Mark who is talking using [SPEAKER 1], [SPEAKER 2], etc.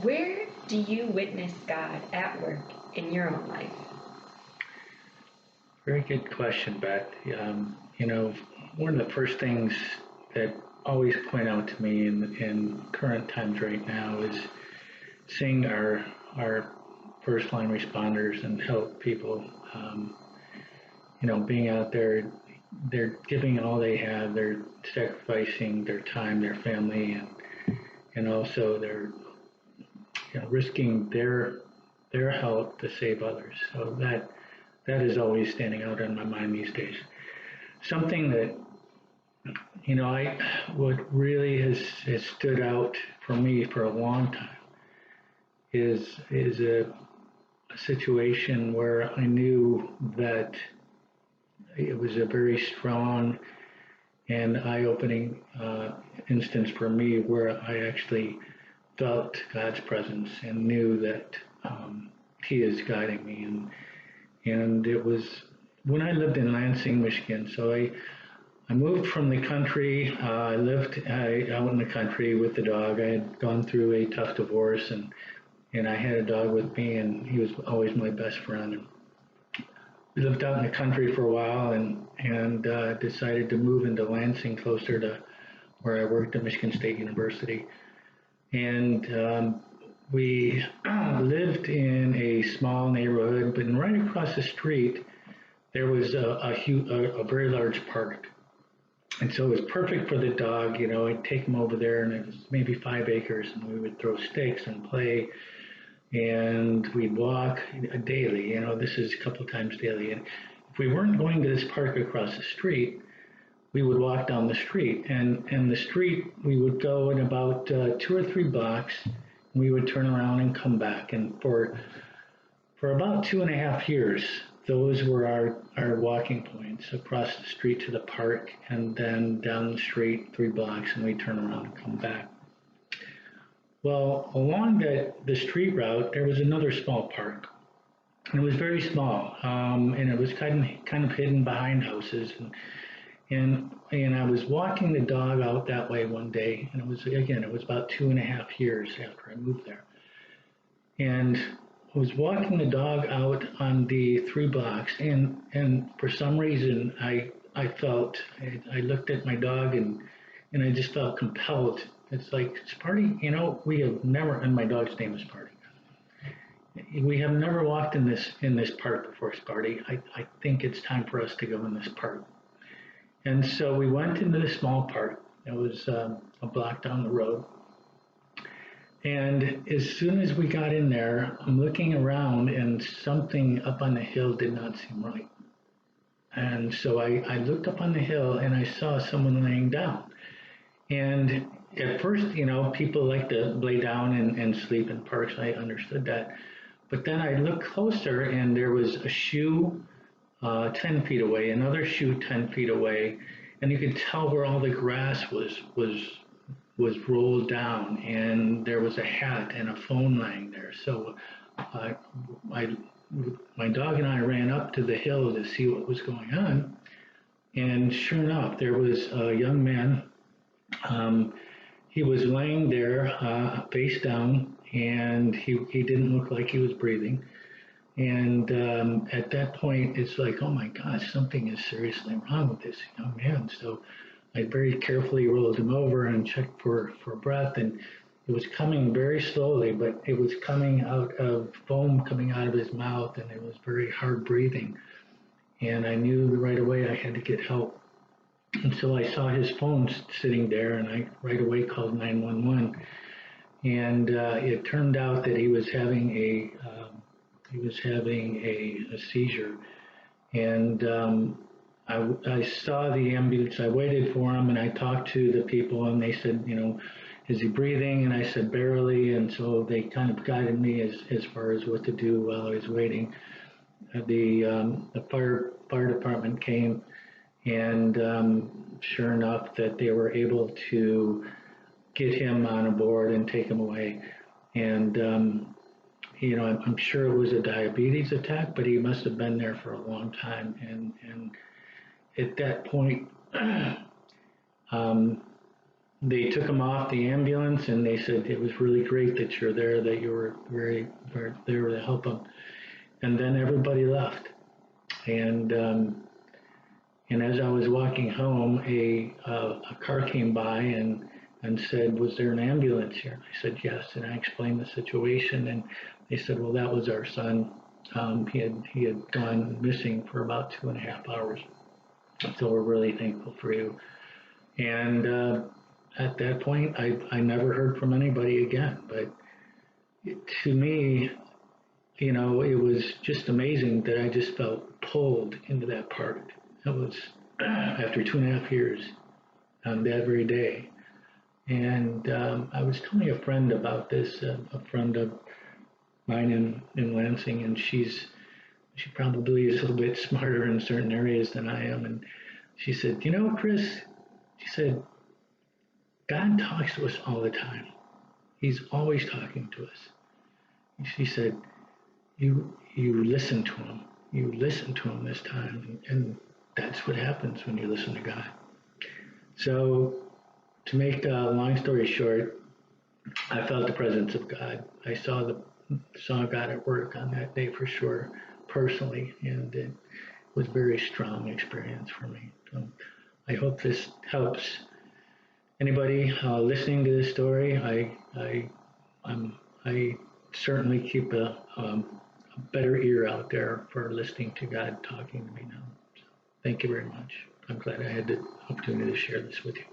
[SPEAKER 1] Where do you witness God at work in your own life?
[SPEAKER 2] Very good question, Beth. One of the first things that always point out to me in current times right now is seeing our first line responders and help people. Being out there, they're giving all they have. They're sacrificing their time, their family, and also they're risking their health to save others. So that is always standing out in my mind these days. Something that I what really has stood out for me for a long time is a situation where I knew that it was a very strong and eye-opening instance for me where I actually felt God's presence and knew that He is guiding me. And it was when I lived in Lansing, Michigan. So I moved from the country. I lived out in the country with the dog. I had gone through a tough divorce, and I had a dog with me, and he was always my best friend. And we lived out in the country for a while, and decided to move into Lansing, closer to where I worked at Michigan State University. And we lived in a small neighborhood, but right across the street there was a very large park. And so it was perfect for the dog. I'd take him over there, and it was maybe 5 acres, and we would throw stakes and play, and we'd walk daily. This is a couple of times daily. And if we weren't going to this park across the street, we would walk down the street, and the street we would go in about 2 or 3 blocks. We would turn around and come back, and for about 2.5 years, those were our walking points across the street to the park, and then down the street 3 blocks, and we turn around and come back. Well, along the street route, there was another small park, and it was very small, and it was kind of hidden behind houses, and I was walking the dog out that way one day, and it was about 2.5 years after I moved there, and I was walking the dog out on the 3 blocks, and for some reason I felt I looked at my dog, and I just felt compelled. It's like, Sparty, we have never, and my dog's name is Sparty. We have never walked in this park before, Sparty. I think it's time for us to go in this park. And so we went into the small park. It was a block down the road. And as soon as we got in there, I'm looking around, and something up on the hill did not seem right. And so I looked up on the hill, and I saw someone laying down. And at first, people like to lay down and sleep in parks. I understood that. But then I looked closer, and there was a shoe 10 feet away, another shoe 10 feet away, and you could tell where all the grass was rolled down, and there was a hat and a phone lying there. So my dog and I ran up to the hill to see what was going on, and sure enough, there was a young man. He was laying there face down, and he didn't look like he was breathing. And at that point, it's like, oh my gosh, something is seriously wrong with this young man. So I very carefully rolled him over and checked for breath, and it was coming very slowly, but it was coming out of foam coming out of his mouth, and it was very hard breathing. And I knew right away I had to get help. And so I saw his phone sitting there, and I right away called 911. And it turned out that he was having a seizure, and I saw the ambulance. I waited for him, and I talked to the people, and they said, is he breathing? And I said, barely. And so they kind of guided me as far as what to do while I was waiting. The fire department came, and sure enough, that they were able to get him on a board and take him away. And I'm sure it was a diabetes attack, but he must have been there for a long time. And at that point, they took him off the ambulance, and they said it was really great that you're there, that you were very there to help him. And then everybody left. And and as I was walking home, a car came by and said, "Was there an ambulance here?" I said, "Yes." And I explained the situation, and they said, "Well, that was our son. He had gone missing for about 2.5 hours. So we're really thankful for you." And at that point, I never heard from anybody again. But to me, it was just amazing that I just felt pulled into that part. It was after 2.5 years that very day. And I was telling a friend about this, a friend of mine in Lansing, and she probably is a little bit smarter in certain areas than I am. And she said, Chris, she said, God talks to us all the time. He's always talking to us. And she said, you listen to him. You listen to him this time. And that's what happens when you listen to God. So to make a long story short, I felt the presence of God. I saw God at work on that day for sure, personally, and it was a very strong experience for me. So I hope this helps anybody listening to this story. I certainly keep a better ear out there for listening to God talking to me now. So thank you very much. I'm glad I had the opportunity to share this with you.